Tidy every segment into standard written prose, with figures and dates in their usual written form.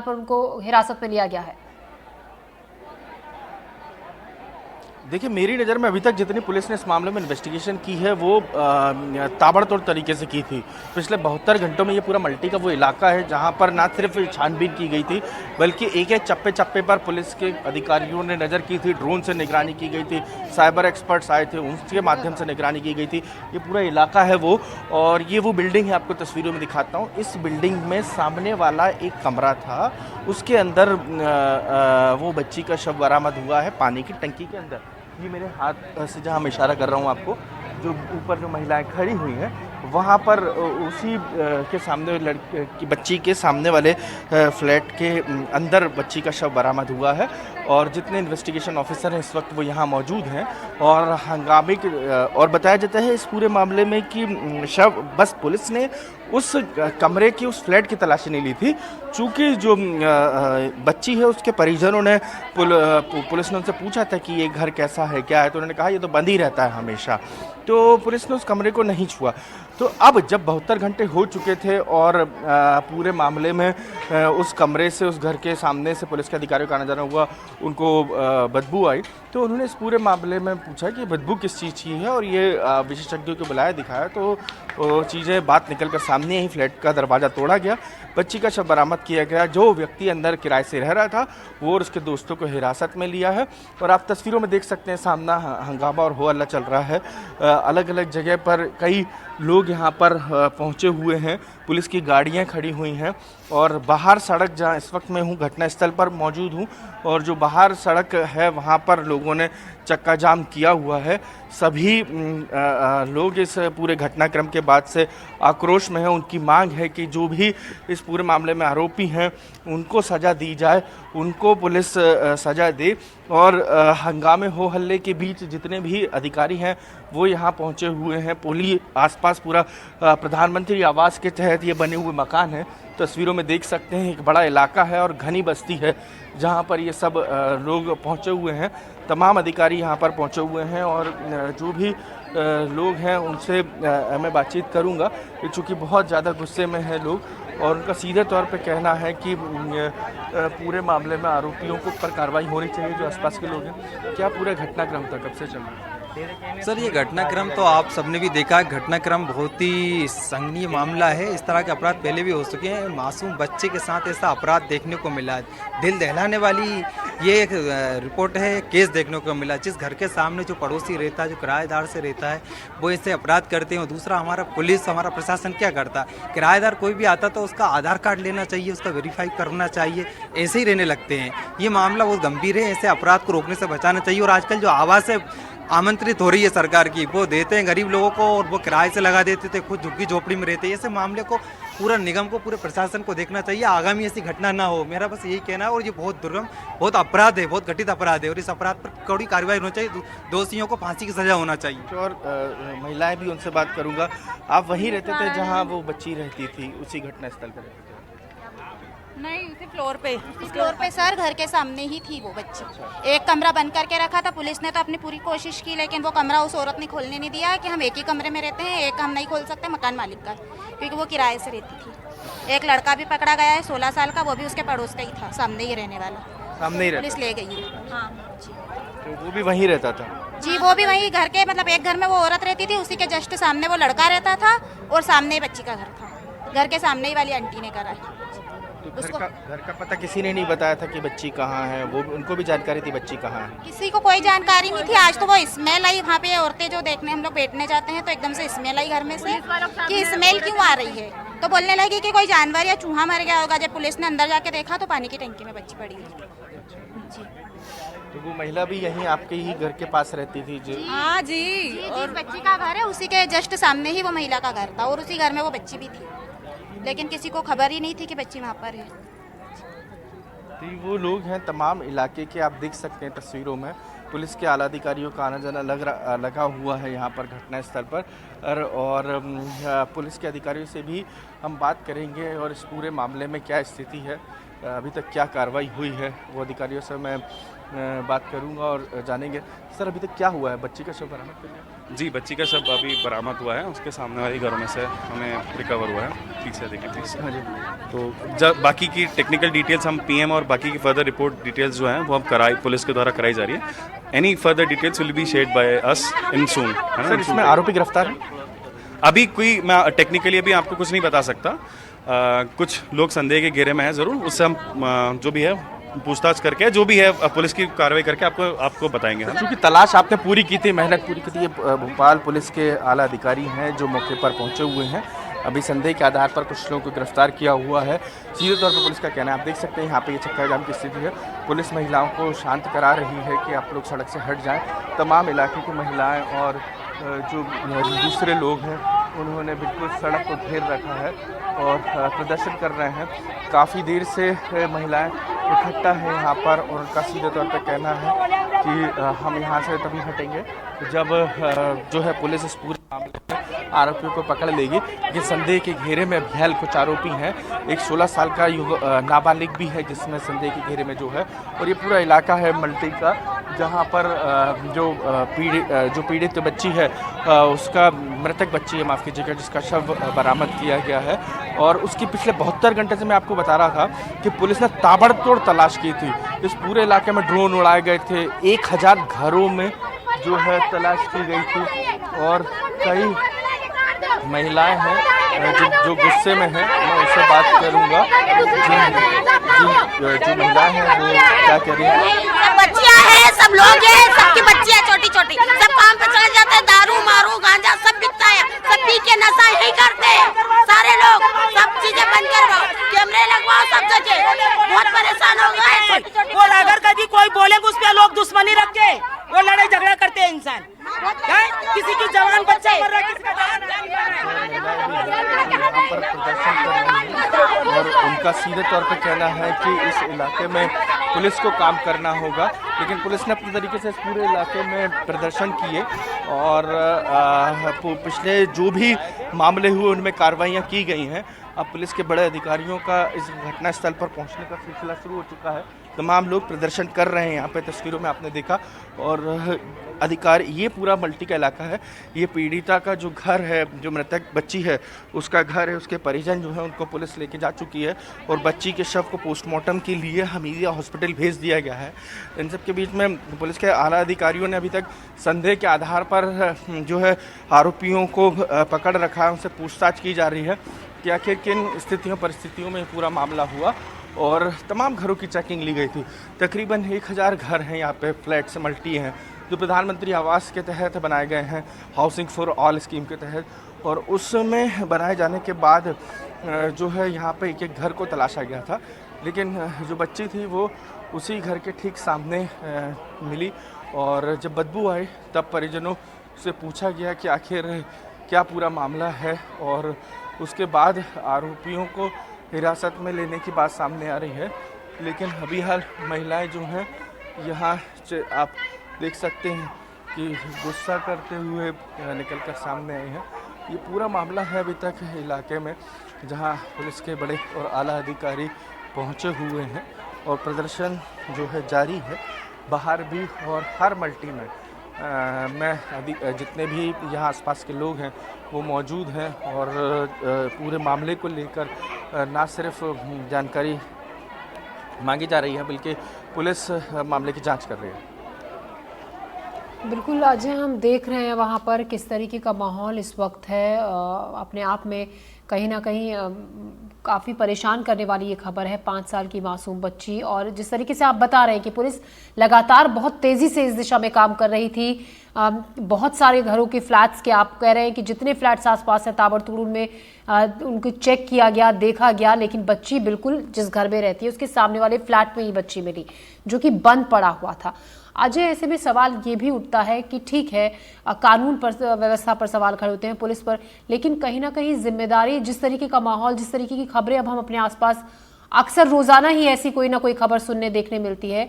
पर उनको हिरासत में लिया गया है? देखिए, मेरी नज़र में अभी तक जितनी पुलिस ने इस मामले में इन्वेस्टिगेशन की है वो ताबड़तोड़ तरीके से की थी। पिछले 72 घंटों में ये पूरा मल्टी का वो इलाका है जहाँ पर ना सिर्फ छानबीन की गई थी, बल्कि एक-एक चप्पे-चप्पे पर पुलिस के अधिकारियों ने नज़र की थी, ड्रोन से निगरानी की गई थी, साइबर एक्सपर्ट्स आए थे, उनके माध्यम से निगरानी की गई थी। ये पूरा इलाका है वो, और ये वो बिल्डिंग है, आपको तस्वीरों में दिखाता हूँ। इस बिल्डिंग में सामने वाला एक कमरा था, उसके अंदर वो बच्ची का शव बरामद हुआ है पानी की टंकी के अंदर। ये मेरे हाथ से जहाँ मैं इशारा कर रहा हूँ आपको, जो ऊपर जो महिलाएं खड़ी हुई हैं, वहाँ पर उसी के सामने लड़की की बच्ची के सामने वाले फ्लैट के अंदर बच्ची का शव बरामद हुआ है। और जितने इन्वेस्टिगेशन ऑफिसर हैं इस वक्त वो यहाँ मौजूद हैं, और हंगामे के और बताया जाता है इस पूरे मामले में कि शव बस पुलिस ने उस कमरे की, उस फ्लैट की तलाशी नहीं ली थी, चूँकि जो बच्ची है उसके परिजनों ने पुलिस ने उनसे पूछा था कि ये घर कैसा है, क्या है, तो उन्होंने कहा ये तो बंद ही रहता है हमेशा। तो पुलिस ने उस कमरे को नहीं छुआ। तो अब जब 72 घंटे हो चुके थे और पूरे मामले में उस कमरे से, उस घर के सामने से पुलिस के अधिकारियों का आना जाना हुआ, उनको बदबू आई, तो उन्होंने इस पूरे मामले में पूछा कि बदबू किस चीज़ की है, और ये विशेषज्ञों को बुलाया, दिखाया, तो चीज़ें बात निकल कर सामने ही फ्लैट का दरवाज़ा तोड़ा गया, बच्ची का शव बरामद किया गया। जो व्यक्ति अंदर किराए से रह रहा था वो और उसके दोस्तों को हिरासत में लिया है। और आप तस्वीरों में देख सकते हैं सामना हंगामा और हो हल्ला चल रहा है। अलग अलग जगह पर कई लोग यहाँ पर पहुँचे हुए हैं, पुलिस की गाड़ियाँ खड़ी हुई हैं, और बाहर सड़क, जहाँ इस वक्त मैं हूँ घटनास्थल पर मौजूद हूँ, और जो बाहर सड़क है वहाँ पर लोगों ने चक्का जाम किया हुआ है। सभी लोग इस पूरे घटनाक्रम के बाद से आक्रोश में हैं। उनकी मांग है कि जो भी इस पूरे मामले में आरोपी हैं उनको सज़ा दी जाए, उनको पुलिस सज़ा दे। और हंगामे हो हल्ले के बीच जितने भी अधिकारी हैं वो यहाँ पहुँचे हुए हैं। पुलिस आसपास पूरा प्रधानमंत्री आवास के तहत ये बने हुए मकान हैं, तस्वीरों में देख सकते हैं। एक बड़ा इलाका है और घनी बस्ती है जहाँ पर ये सब लोग पहुँचे हुए हैं। तमाम अधिकारी यहाँ पर पहुँचे हुए हैं, और जो भी लोग हैं उनसे मैं बातचीत करूँगा, चूँकि बहुत ज़्यादा गुस्से में हैं लोग, और उनका सीधे तौर पे कहना है कि पूरे मामले में आरोपियों को पर कार्रवाई होनी चाहिए जो आसपास के लोग हैं। क्या पूरा घटनाक्रम था, कब से चल रहा है? सर, ये घटनाक्रम तो आप सबने भी देखा है। घटनाक्रम बहुत ही संगीन मामला है। इस तरह के अपराध पहले भी हो चुके हैं। मासूम बच्चे के साथ ऐसा अपराध देखने को मिला है। दिल दहलाने वाली ये एक रिपोर्ट है, केस देखने को मिला। जिस घर के सामने जो पड़ोसी रहता है, जो किराएदार से रहता है, वो ऐसे अपराध करते हैं। और दूसरा, हमारा पुलिस, हमारा प्रशासन क्या करता है, किराएदार कोई भी आता तो उसका आधार कार्ड लेना चाहिए, उसका वेरीफाई करना चाहिए, ऐसे ही रहने लगते हैं। ये मामला बहुत गंभीर है, ऐसे अपराध को रोकने से बचाना चाहिए। और आजकल जो आवाज़ है आमंत्रित हो रही है सरकार की, वो देते हैं गरीब लोगों को, और वो किराए से लगा देते थे, खुद झुग्गी झोपड़ी में रहते हैं। ऐसे मामले को पूरा निगम को, पूरे प्रशासन को देखना चाहिए, आगामी ऐसी घटना ना हो। मेरा बस यही कहना है। और ये बहुत दुर्गम, बहुत अपराध है, बहुत घटित अपराध है, और इस अपराध पर कड़ी कार्रवाई होनी चाहिए। दोषियों को फांसी की सजा होना चाहिए। और महिलाएं भी, उनसे बात करूंगा। आप वहीं रहते थे जहां वो बच्ची रहती थी, उसी घटनास्थल पर रहते थे? नहीं, उसी फ्लोर पे सर, घर के सामने ही थी वो बच्ची। एक कमरा बंद करके रखा था। पुलिस ने तो अपनी पूरी कोशिश की, लेकिन वो कमरा उस औरत ने खोलने नहीं दिया कि हम एक ही कमरे में रहते हैं, एक हम नहीं खोल सकते मकान मालिक का, क्योंकि वो किराए से रहती थी। एक लड़का भी पकड़ा गया है 16 साल का, वो भी उसके पड़ोस का ही था, सामने ही रहने वाला। सामने ही रहता? पुलिस ले गई है। हाँ जी। तो वो भी वहीं रहता था? जी, वो भी वहीं घर के, मतलब एक घर में वो औरत रहती थी, उसी के जस्ट सामने वो लड़का रहता था, और सामने ही बच्ची का घर था। घर के सामने ही वाली आंटी ने करा है। तो घर का पता किसी ने नहीं बताया था कि बच्ची कहाँ है? वो, उनको भी जानकारी थी बच्ची कहाँ है? किसी को कोई जानकारी नहीं थी। आज तो वो स्मेल आई, वहाँ पे औरतें जो देखने हम लोग बैठने जाते हैं तो एकदम से स्मेल आई घर में से कि स्मेल क्यों आ रही है, तो बोलने लगी कि कोई जानवर या चूहा मर गया होगा। जब पुलिस ने अंदर जाके देखा तो पानी की टंकी में बच्ची पड़ी है। जी। तो वो महिला भी यहीं आपके ही घर के पास रहती थी? जी हाँ जी, और बच्ची का घर है उसी के जस्ट सामने ही वो महिला का घर था, और उसी घर में वो बच्ची भी थी, लेकिन किसी को खबर ही नहीं थी कि बच्ची वहाँ पर है। तो वो लोग हैं तमाम इलाके के, आप देख सकते हैं तस्वीरों में। पुलिस के आला अधिकारियों का आना जाना लगा हुआ है यहाँ पर घटनास्थल पर, और पुलिस के अधिकारियों से भी हम बात करेंगे और इस पूरे मामले में क्या स्थिति है अभी तक क्या कार्रवाई हुई है वो अधिकारियों से मैं बात करूंगा और जानेंगे। सर, अभी तक क्या हुआ है? बच्ची का शव बरामद कर लिया? जी, बच्ची का शव अभी बरामद हुआ है, उसके सामने वाले घरों में से हमें रिकवर हुआ है। ठीक से देखिए प्लीज। हाँ जी। तो जब बाकी की टेक्निकल डिटेल्स हम पीएम और बाकी की फर्दर रिपोर्ट डिटेल्स जो हैं वो हम पुलिस के द्वारा कराई जा रही है। Any further details will be shared by us in soon. Sir, इसमें आरोपी गिरफ्तार है? अभी कोई मैं टेक्निकली अभी आपको कुछ नहीं बता सकता। कुछ लोग संदेह के घेरे में हैं ज़रूर, उससे हम जो भी है पूछताछ करके जो भी है पुलिस की कार्रवाई करके आपको बताएंगे हम। क्योंकि तलाश आपने पूरी की थी, मेहनत पूरी की थी। ये भोपाल पुलिस के आला अधिकारी हैं जो मौके पर पहुंचे हुए हैं। अभी संदेह के आधार पर कुछ लोगों को गिरफ्तार किया हुआ है। सीधे तौर पर पुलिस का कहना है, आप देख सकते हैं यहाँ पे ये चक्का जाम की स्थिति है। पुलिस महिलाओं को शांत करा रही है कि आप लोग सड़क से हट जाएं। तमाम इलाके की महिलाएं और जो दूसरे लोग हैं उन्होंने बिल्कुल सड़क को घेर रखा है और प्रदर्शन कर रहे हैं। काफ़ी देर से महिलाएं इकट्ठा है यहाँ पर और उनका सीधे तौर पर कहना है कि हम यहाँ से तभी हटेंगे जब जो है पुलिस इस पूरे मामले में आरोपियों को पकड़ लेगी। ये संदेह के घेरे में अभियाल कुछ आरोपी हैं। एक 16 साल का नाबालिग भी है जिसमें संदेह के घेरे में जो है, और ये पूरा इलाका है मल्टी का जहाँ पर जो पीड़ित बच्ची है उसका मृतक बच्ची है, माफ़ कीजिएगा, जिसका शव बरामद किया गया है। और उसकी पिछले 72 घंटे से मैं आपको बता रहा था कि पुलिस ने ताबड़तोड़ तलाश की थी। इस पूरे इलाके में ड्रोन उड़ाए गए थे, 1000 घरों में जो है तलाश की गई थी और कई महिलाएं हैं जो गुस्से में हैं। मैं उससे बात करूंगा। जो महिलाएं हैं वो क्या कह रही हैं? बच्चियां हैं, सब लोग हैं, सबकी बच्चियां छोटी छोटी, सब काम पे चले जाते हैं, दारू मारू गांजा सब बिकता है, सब पी के नशा यही करते हैं सारे लोग। सब चीजें बंद करवाओ, कैमरे लगवाओ सब जगह, बहुत परेशान हो गए। और अगर कभी कोई बोले उस पे लोग दुश्मनी रख के वो लड़ाई झगड़ा करते हैं इंसान। किसी की जवान बच्चा मर रहा है, किसी का पर प्रदर्शन कर रही है और उनका सीधे तौर पे कहना है कि इस इलाके में पुलिस को काम करना होगा। लेकिन पुलिस ने अपने तरीके से इस पूरे इलाके में प्रदर्शन किए और पिछले जो भी मामले हुए उनमें कार्रवाइयाँ की गई हैं। अब पुलिस के बड़े अधिकारियों का इस घटनास्थल पर पहुंचने का सिलसिला शुरू हो चुका है। तमाम लोग प्रदर्शन कर रहे हैं यहाँ पे, तस्वीरों में आपने देखा। और अधिकारी, ये पूरा मल्टी का इलाका है। ये पीड़िता का जो घर है, जो मृतक बच्ची है उसका घर है, उसके परिजन जो है उनको पुलिस लेके जा चुकी है और बच्ची के शव को पोस्टमार्टम के लिए हमीदिया हॉस्पिटल भेज दिया गया है। इन सब के बीच में पुलिस के आला अधिकारियों ने अभी तक संदेह के आधार पर जो है आरोपियों को पकड़ रखा है, उनसे पूछताछ की जा रही है कि आखिर किन स्थितियों परिस्थितियों में पूरा मामला हुआ। और तमाम घरों की चेकिंग ली गई थी। तकरीबन 1000 घर हैं यहाँ पे, फ्लैट्स मल्टी हैं जो प्रधानमंत्री आवास के तहत बनाए गए हैं, हाउसिंग फॉर ऑल स्कीम के तहत। और उसमें बनाए जाने के बाद जो है यहाँ पे एक एक घर को तलाशा गया था। लेकिन जो बच्ची थी वो उसी घर के ठीक सामने मिली और जब बदबू आई तब परिजनों से पूछा गया कि आखिर क्या पूरा मामला है। और उसके बाद आरोपियों को हिरासत में लेने की बात सामने आ रही है। लेकिन अभी हाल महिलाएं जो हैं यहाँ आप देख सकते हैं कि गुस्सा करते हुए निकलकर सामने आए हैं। ये पूरा मामला है अभी तक इलाके में, जहाँ पुलिस के बड़े और आला अधिकारी पहुँचे हुए हैं और प्रदर्शन जो है जारी है बाहर भी और हर मल्टी में। मैं जितने भी यहाँ आसपास के लोग हैं वो मौजूद हैं और पूरे मामले को लेकर ना सिर्फ जानकारी मांगी जा रही है बल्कि पुलिस मामले की जांच कर रही है। बिल्कुल अजय, हम देख रहे हैं वहाँ पर किस तरीके का माहौल इस वक्त है। अपने आप में कहीं ना कहीं काफ़ी परेशान करने वाली ये खबर है। 5 साल की मासूम बच्ची, और जिस तरीके से आप बता रहे हैं कि पुलिस लगातार बहुत तेज़ी से इस दिशा में काम कर रही थी। बहुत सारे घरों के फ्लैट्स के आप कह रहे हैं कि जितने फ्लैट्स आसपास हैं ताबड़तोड़ उनमें उनको चेक किया गया, देखा गया, लेकिन बच्ची बिल्कुल जिस घर में रहती है उसके सामने वाले फ्लैट में ही बच्ची मिली जो कि बंद पड़ा हुआ था। अजय, ऐसे में सवाल ये भी उठता है कि ठीक है कानून पर, व्यवस्था पर सवाल खड़े होते हैं, पुलिस पर, लेकिन कहीं ना कहीं जिम्मेदारी, जिस तरीके का माहौल, जिस तरीके की खबरें अब हम अपने आसपास अक्सर रोजाना ही ऐसी कोई ना कोई खबर सुनने देखने मिलती है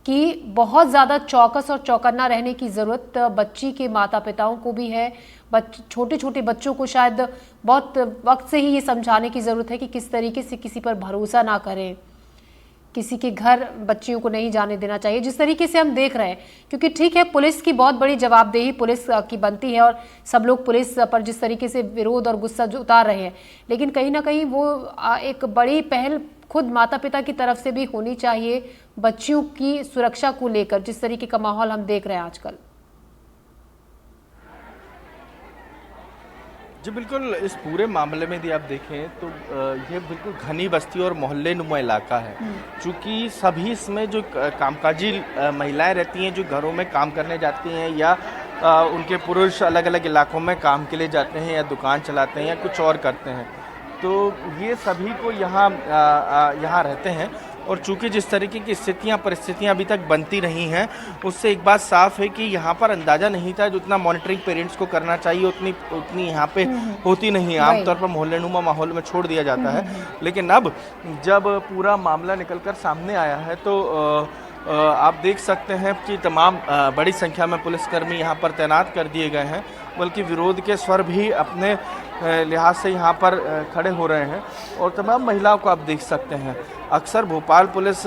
कि बहुत ज़्यादा चौकस और चौकन्ना रहने की ज़रूरत बच्ची के माता पिताओं को भी है। छोटे छोटे बच्चों को शायद बहुत वक्त से ही ये समझाने की ज़रूरत है कि किस तरीके से किसी पर भरोसा ना करें, किसी के घर बच्चियों को नहीं जाने देना चाहिए, जिस तरीके से हम देख रहे हैं। क्योंकि ठीक है, पुलिस की बहुत बड़ी जवाबदेही पुलिस की बनती है और सब लोग पुलिस पर जिस तरीके से विरोध और गुस्सा जो उतार रहे हैं, लेकिन कहीं ना कहीं वो एक बड़ी पहल खुद माता पिता की तरफ से भी होनी चाहिए बच्चियों की सुरक्षा को लेकर, जिस तरीके का माहौल हम देख रहे हैं आजकल। जी बिल्कुल, इस पूरे मामले में यदि आप देखें तो ये बिल्कुल घनी बस्ती और मोहल्ले नुमा इलाका है। चूँकि सभी इसमें जो कामकाजी महिलाएं रहती हैं, जो घरों में काम करने जाती हैं या उनके पुरुष अलग अलग इलाकों में काम के लिए जाते हैं या दुकान चलाते हैं या कुछ और करते हैं, तो ये सभी को यहाँ रहते हैं। और चूंकि जिस तरीके की परिस्थितियां अभी तक बनती रही हैं, उससे एक बात साफ है कि यहाँ पर अंदाज़ा नहीं था, जितना मॉनिटरिंग पेरेंट्स को करना चाहिए उतनी यहाँ पे होती नहीं है। आमतौर पर मोहल्ले नुमा माहौल में छोड़ दिया जाता है। लेकिन अब जब पूरा मामला निकल कर सामने आया है तो आप देख सकते हैं कि तमाम बड़ी संख्या में पुलिसकर्मी यहाँ पर तैनात कर दिए गए हैं, बल्कि विरोध के स्वर भी अपने लिहाज से यहाँ पर खड़े हो रहे हैं। और तमाम महिलाओं को आप देख सकते हैं। अक्सर भोपाल पुलिस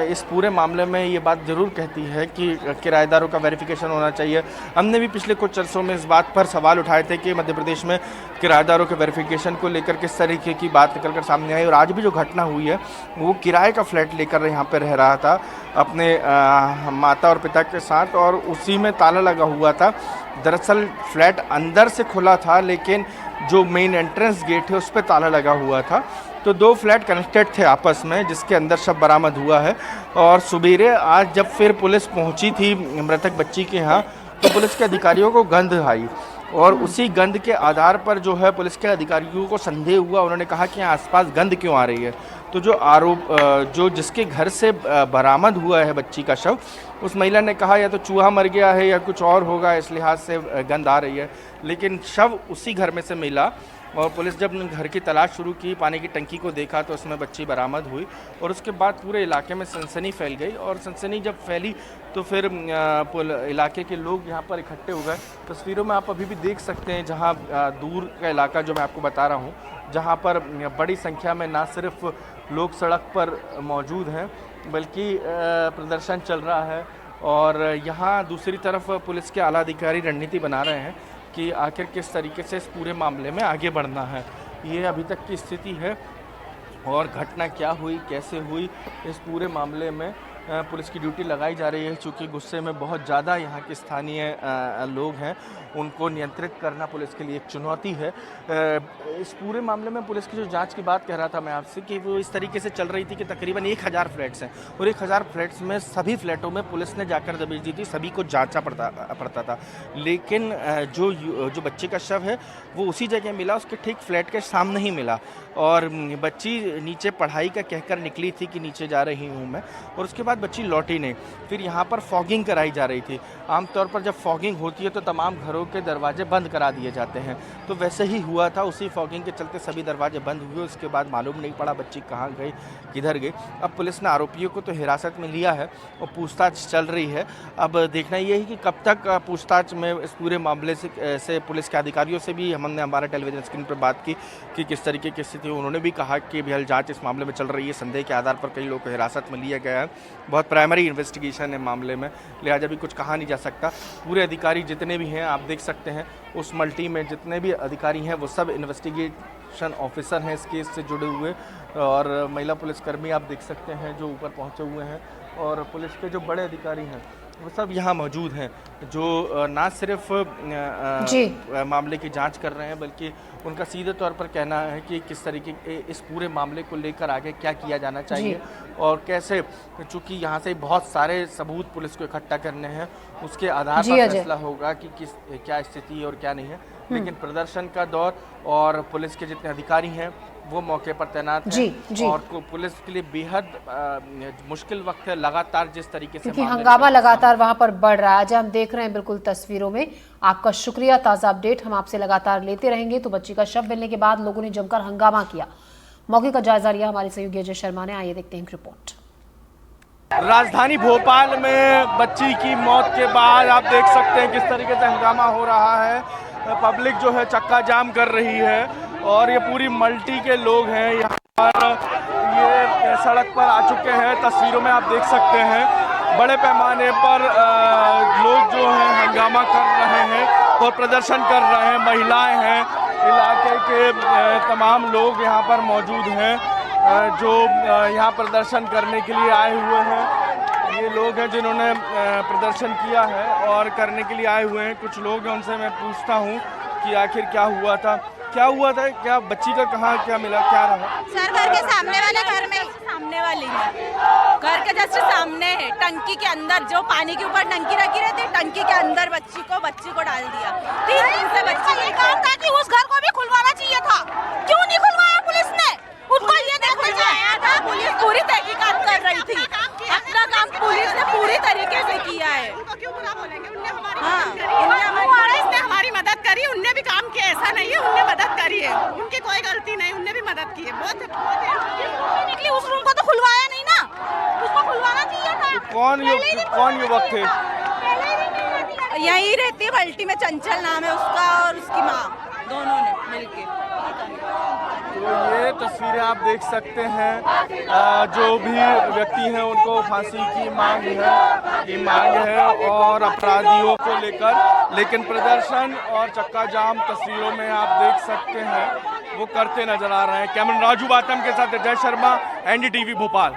इस पूरे मामले में ये बात ज़रूर कहती है कि किराएदारों का वेरिफिकेशन होना चाहिए। हमने भी पिछले कुछ अरसों में इस बात पर सवाल उठाए थे कि मध्य प्रदेश में किराएदारों के वेरिफिकेशन को लेकर किस तरीके की बात निकल कर सामने आई। और आज भी जो घटना हुई है, वो किराए का फ्लैट लेकर यहाँ पर रह रहा था अपने माता और पिता के साथ, और उसी में ताला लगा हुआ था। दरअसल फ्लैट अंदर से खुला था, लेकिन जो मेन एंट्रेंस गेट है उस पर ताला लगा हुआ था। तो दो फ्लैट कनेक्टेड थे आपस में, जिसके अंदर शव बरामद हुआ है। और सुबेरे आज जब फिर पुलिस पहुंची थी मृतक बच्ची के यहाँ, तो पुलिस के अधिकारियों को गंध आई, और उसी गंध के आधार पर जो है पुलिस के अधिकारियों को संदेह हुआ। उन्होंने कहा कि यहाँ आसपास गंध क्यों आ रही है। तो जो जिसके घर से बरामद हुआ है बच्ची का शव, उस महिला ने कहा या तो चूहा मर गया है या कुछ और होगा, इस लिहाज से गंध आ रही है। लेकिन शव उसी घर में से मिला, और पुलिस जब घर की तलाश शुरू की, पानी की टंकी को देखा तो उसमें बच्ची बरामद हुई। और उसके बाद पूरे इलाके में सनसनी फैल गई, और सनसनी जब फैली तो फिर इलाके के लोग यहाँ पर इकट्ठे हो गए। तस्वीरों में आप अभी भी देख सकते हैं, जहाँ दूर का इलाका जो मैं आपको बता रहा हूँ, जहाँ पर बड़ी संख्या में ना सिर्फ लोग सड़क पर मौजूद हैं, बल्कि प्रदर्शन चल रहा है। और यहाँ दूसरी तरफ पुलिस के आला अधिकारी रणनीति बना रहे हैं कि आखिर किस तरीके से इस पूरे मामले में आगे बढ़ना है। ये अभी तक की स्थिति है, और घटना क्या हुई, कैसे हुई, इस पूरे मामले में पुलिस की ड्यूटी लगाई जा रही है। चूँकि गुस्से में बहुत ज़्यादा यहाँ के स्थानीय लोग हैं, उनको नियंत्रित करना पुलिस के लिए एक चुनौती है। इस पूरे मामले में पुलिस की जो जांच की बात कह रहा था मैं आपसे, कि वो इस तरीके से चल रही थी कि तकरीबन 1000 फ्लैट्स हैं, और 1000 फ्लैट्स में सभी फ्लैटों में पुलिस ने जाकर दबिश दी थी, सभी को जांचना पड़ता था। लेकिन जो बच्चे का शव है वो उसी जगह मिला, उसके ठीक फ्लैट के सामने ही मिला। और बच्ची नीचे पढ़ाई का कहकर निकली थी कि नीचे जा रही हूँ मैं, और उसके बाद बच्ची लौटी नहीं। फिर यहाँ पर फॉगिंग कराई जा रही थी। आमतौर पर जब फॉगिंग होती है तो तमाम घरों के दरवाजे बंद करा दिए जाते हैं, तो वैसे ही हुआ था। उसी फॉगिंग के चलते सभी दरवाजे बंद हुए। उसके बाद मालूम नहीं पड़ा बच्ची कहाँ गई, किधर गई। अब पुलिस ने आरोपियों को तो हिरासत में लिया है और पूछताछ चल रही है। अब देखना ये है कि कब तक पूछताछ में इस पूरे मामले से पुलिस के अधिकारियों से भी हमने हमारे टेलीविजन स्क्रीन पर बात की कि किस तरीके की स्थिति। उन्होंने भी कहा कि बेहद जाँच इस मामले में चल रही है, संदेह के आधार पर कई लोगों को हिरासत में लिया गया है। बहुत प्राइमरी इन्वेस्टिगेशन है मामले में, लिहाजा भी कुछ कहा नहीं जा सकता। पूरे अधिकारी जितने भी हैं आप देख सकते हैं, उस मल्टी में जितने भी अधिकारी हैं वो सब इन्वेस्टिगेशन ऑफिसर हैं इस केस से जुड़े हुए। और महिला पुलिसकर्मी आप देख सकते हैं जो ऊपर पहुंचे हुए हैं, और पुलिस के जो बड़े अधिकारी हैं वो सब यहाँ मौजूद हैं, जो ना सिर्फ मामले की जांच कर रहे हैं, बल्कि उनका सीधे तौर पर कहना है कि किस तरीके इस पूरे मामले को लेकर आगे क्या किया जाना चाहिए और कैसे, चूँकि यहाँ से बहुत सारे सबूत पुलिस को इकट्ठा करने हैं, उसके आधार पर फैसला होगा कि क्या स्थिति है और क्या नहीं है। लेकिन प्रदर्शन का दौर और पुलिस के जितने अधिकारी हैं वो मौके पर तैनात हैं, और पुलिस के लिए बेहद मुश्किल वक्त है लगातार जिस तरीके से, क्योंकि हंगामा लगातार वहां पर बढ़ रहा है। आज हम देख रहे हैं बिल्कुल तस्वीरों में। आपका शुक्रिया, ताज़ा अपडेट हम आपसे लगातार लेते रहेंगे। तो बच्ची का शव मिलने के बाद लोगों ने जमकर हंगामा किया, मौके का जायजा लिया हमारे सहयोगी अजय शर्मा ने। आइए देखते हैं रिपोर्ट। राजधानी भोपाल में बच्ची की मौत के बाद आप देख सकते हैं किस तरीके से हंगामा हो रहा है। पब्लिक जो है चक्का जाम कर रही है, और ये पूरी मल्टी के लोग हैं यहाँ पर। ये सड़क पर आ चुके हैं। तस्वीरों में आप देख सकते हैं बड़े पैमाने पर लोग जो हैं हंगामा कर रहे हैं और प्रदर्शन कर रहे हैं। महिलाएं हैं, इलाके के तमाम लोग यहाँ पर मौजूद हैं जो यहाँ प्रदर्शन करने के लिए आए हुए हैं। ये लोग हैं जिन्होंने प्रदर्शन किया है और करने के लिए आए हुए हैं। कुछ लोग हैं, उनसे मैं पूछता हूँ कि आखिर क्या हुआ था, क्या बच्ची का कहाँ क्या मिला, क्या रहा? सर घर के सामने वाले घर में, सामने वाली में, घर के जस्ट सामने है, टंकी के अंदर जो पानी के ऊपर टंकी रखी रहती है, टंकी के अंदर बच्ची को डाल दिया। 3 दिन से बच्ची ये काम था कि उस घर को भी खुलवाना चाहिए था, क्यों नहीं खुलवाया पुलिस ने? उनको ये देखना चाहिए था। पुलिस पूरी तहकीकात कर रही थी, अपना काम पुलिस ने पूरी तरीके से किया है। इसने हमारी मदद करी, उनने भी काम किया, ऐसा नहीं है उनने मदद करी है, उनकी कोई गलती नहीं, उनने भी मदद की है। बहुत निकली, उस रूम को तो खुलवाया नहीं ना, उसको खुलवाना चाहिए था। कौन युवक थे? यही रहती है बल्टी में, चंचल नाम है उसका और उसकी माँ, दोनों ने मिलके। तो ये तस्वीरें आप देख सकते हैं, जो भी व्यक्ति हैं उनको फांसी की मांग है और अपराधियों को लेकर, लेकिन प्रदर्शन और चक्का जाम तस्वीरों में आप देख सकते हैं वो करते नजर आ रहे हैं। कैमरा राजू बातम के साथ जय शर्मा, NDTV भोपाल।